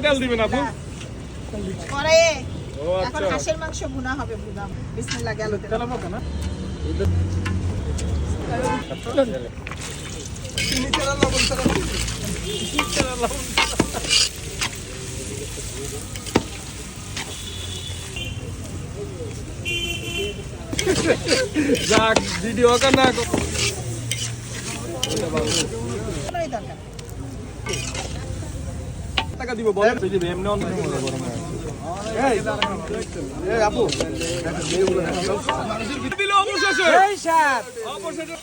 তেল দিবেন আপু পরে ও এখন আচ্ছা হাঁসের মাংস ভুনা হবে ভুনা বিসমিল্লাহ গেল তেল হবে না চিনি তেল লবণ ছাড়া চিনি তেল লবণ যাক ভিডিও কর না কোনোই দরকার টাকা দিব বলেন এই যে এমনি অন্য মজা গরম এই আপু দিল অবশেষে এই সাহেব অবশেষে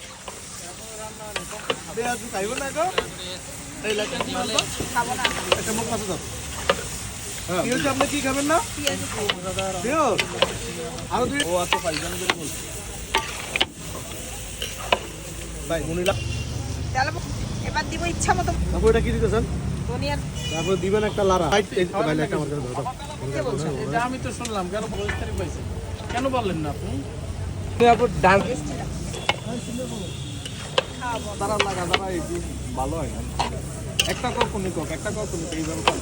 দে আজ খাইব না গো এই লাগা কি বলবো খাবো না এটা মুখ কাছে দাও হ্যাঁ কি হচ্ছে আপনি কি খাবেন না পেঁয়াজ দিও আর দুই ও আচ্ছা পাইজান করে বল ভাই মুনিলা তাহলে এবার দিব ইচ্ছা মতো আপু এটা কি দিতেছেন ধনিয়া তারপর দিবেন একটা লারা ভাই একটা আমার কাছে ধরো কে বলছো এটা আমি তো শুনলাম কেন 25 তারিখ পাইছে কেন বললেন না আপনি আপু ডান খাবো তারা লাগা তারা এই যে ভালো হয় না একটা কখনই কক একটা কখনই এইভাবে কর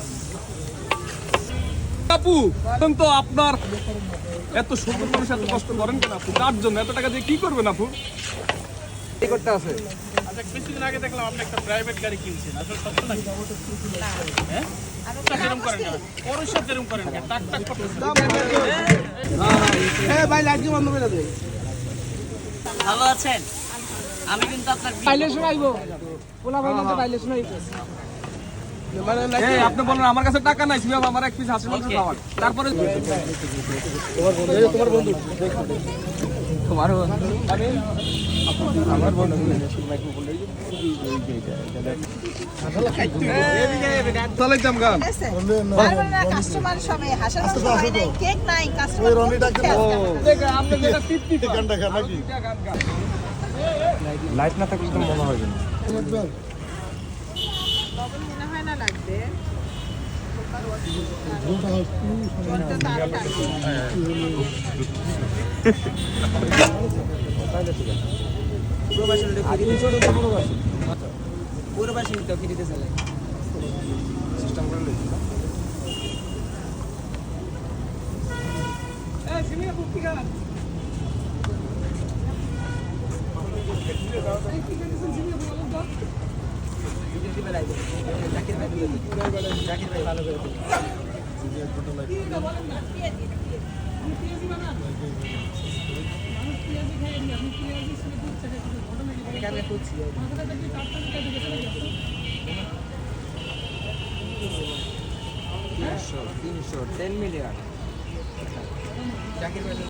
আপু তো আপনার এত সুন্দর মানুষ এত কষ্ট করেন কেন আপু তার জন্য এত টাকা দিয়ে কি করবেন আপু কি করতে আছে আচ্ছা কিছুদিন আগে দেখলাম আপনি একটা প্রাইভেট গাড়ি কিনছেন আসলে সত্য নাকি হ্যাঁ আর যেরকম করেন না পরিষদ যেরকম করেন না টাক টাক করতেছেন এই ভাই লাইট বন্ধ করে দে ভালো আছেন আমি কিন্তু আপনার বাইলে শোনাইবো পোলা ভাই কিন্তু বাইলে শোনাইবো এই আপনি বলেন আমার কাছে টাকা নাই তুমি আমার এক পিস হাসি মাংস খাওয়ান তারপরে তোমার বন্ধু তোমার আমি আমার বন্ধু চলে যাম গান কাস্টমার সবাই হাসার মাংস হয় নাই কেক নাই কাস্টমার আপনি যেটা 50 ঘন্টা খান নাকি লাইট না থাকলে তো মনে হয় না লবণ মনে হয় না লাগবে পুরোবাসী তো ফিরিতে চলে সিস্টেম করে লইছি জাকির ভাই ভালো করে এখানে খুঁজছি 300 10 মিলিয়ন জাকির ভাই